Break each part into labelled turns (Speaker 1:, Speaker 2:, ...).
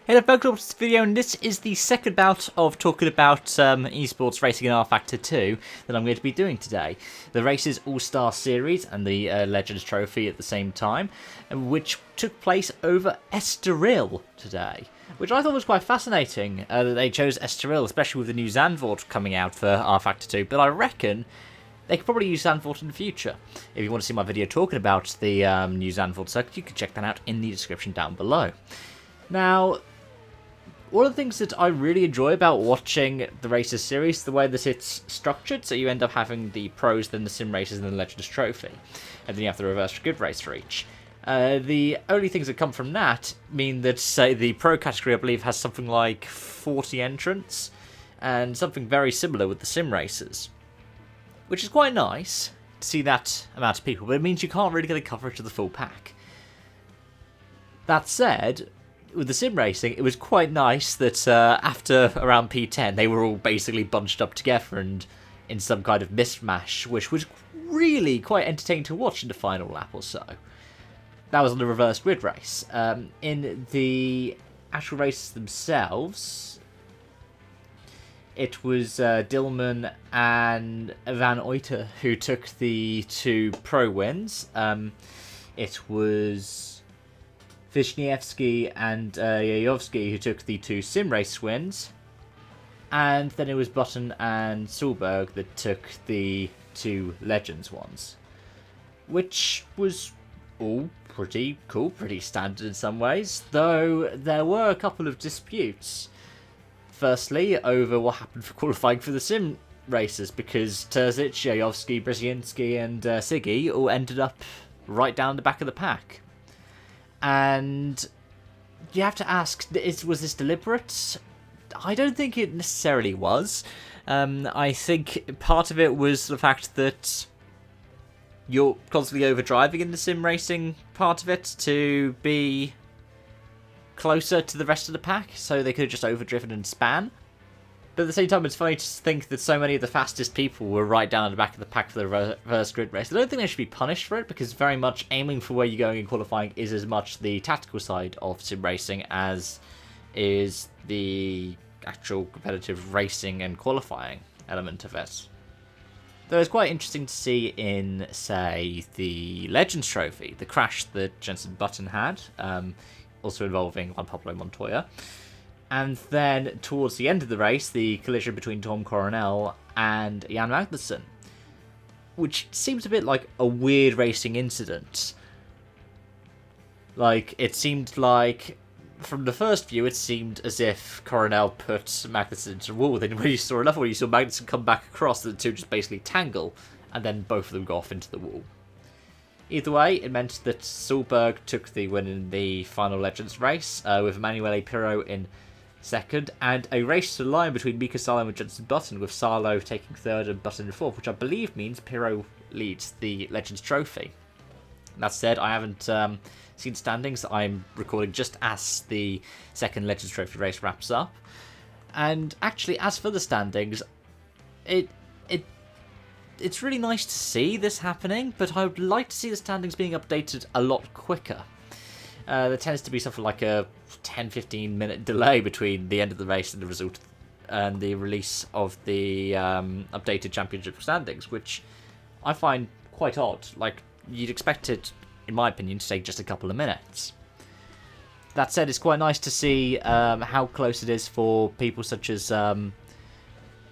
Speaker 1: Hello, welcome to this video, and this is the second bout of talking about esports racing in rFactor 2 that I'm going to be doing today. The Races All-Star Series and the Legends Trophy at the same time, which took place over Estoril today, which I thought was quite fascinating that they chose Estoril, especially with the new Zandvoort coming out for rFactor 2, but I reckon they could probably use Zandvoort in the future. If you want to see my video talking about the new Zandvoort circuit, you can check that out in the description down below. Now, one of the things that I really enjoy about watching the Races series, the way that it's structured, so you end up having the pros, then the sim races, and the Legends Trophy, and then you have the reverse grid race for each. The only things that come from that mean that, say, the pro category, I believe, has something like 40 entrants, and something very similar with the sim races, which is quite nice to see that amount of people, but it means you can't really get a coverage of the full pack. That said, with the sim racing, it was quite nice that after around P10, they were all basically bunched up together and in some kind of mishmash, which was really quite entertaining to watch in the final lap or so. That was on the reverse grid race. In the actual races themselves, it was Dillman and Van Uitert who took the two pro wins. It was Wisniewski and Jajowski who took the two sim race wins, and then it was Button and Solberg that took the two Legends ones, which was all pretty cool, pretty standard in some ways, though there were a couple of disputes. Firstly, over what happened for qualifying for the sim races, because Terzic, Jajowski, Brzezinski and Siggy all ended up right down the back of the pack. And you have to ask, was this deliberate? I don't think it necessarily was. I think part of it was the fact that you're constantly overdriving in the sim racing part of it to be closer to the rest of the pack, so they could have just overdriven and span. But at the same time, it's funny to think that so many of the fastest people were right down at the back of the pack for the reverse grid race. I don't think they should be punished for it, because very much aiming for where you're going in qualifying is as much the tactical side of sim racing as is the actual competitive racing and qualifying element of it. Though it's quite interesting to see in, say, the Legends Trophy, the crash that Jensen Button had, also involving Juan-Pablo Montoya. And then, towards the end of the race, the collision between Tom Coronel and Jan Magnussen, which seems a bit like a weird racing incident. Like, it seemed like, from the first view, it seemed as if Coronel put Magnussen into the wall. Then when you saw another one, you saw Magnussen come back across, the two just basically tangle, and then both of them go off into the wall. Either way, it meant that Solberg took the win in the final Legends race, with Emanuele Pirro in second, and a race to the line between Mika Salo and Jensen Button, with Salo taking third and Button in fourth, which I believe means Pirro leads the Legends Trophy. That said, I haven't seen standings. I'm recording just as the second Legends Trophy race wraps up. And actually, as for the standings, it's really nice to see this happening, but I would like to see the standings being updated a lot quicker. There tends to be something like a 10-15 minute delay between the end of the race and the result and the release of the updated championship standings, which I find quite odd. Like, you'd expect it, in my opinion, to take just a couple of minutes. That said, it's quite nice to see how close it is for people such as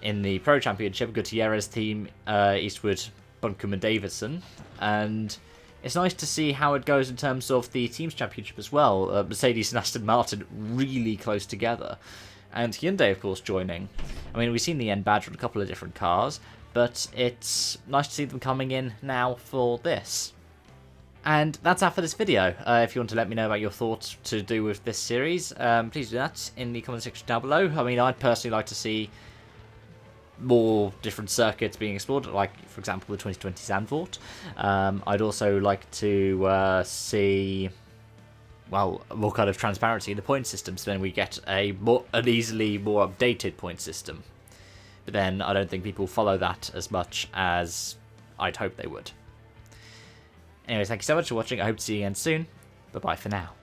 Speaker 1: in the Pro Championship, Gutierrez team, Eastwood, Buncombe and Davidson, and it's nice to see how it goes in terms of the Teams Championship as well. Mercedes and Aston Martin really close together. And Hyundai, of course, joining. I mean, we've seen the N badge on a couple of different cars, but it's nice to see them coming in now for this. And that's that for this video. If you want to let me know about your thoughts to do with this series, please do that in the comment section down below. I mean, I'd personally like to see more different circuits being explored, like, for example, the 2020 Zandvoort. I'd also like to see, well, more kind of transparency in the point system, so then we get an easily more updated point system. But then I don't think people follow that as much as I'd hope they would. Anyways, thank you so much for watching. I hope to see you again soon. Bye-bye for now.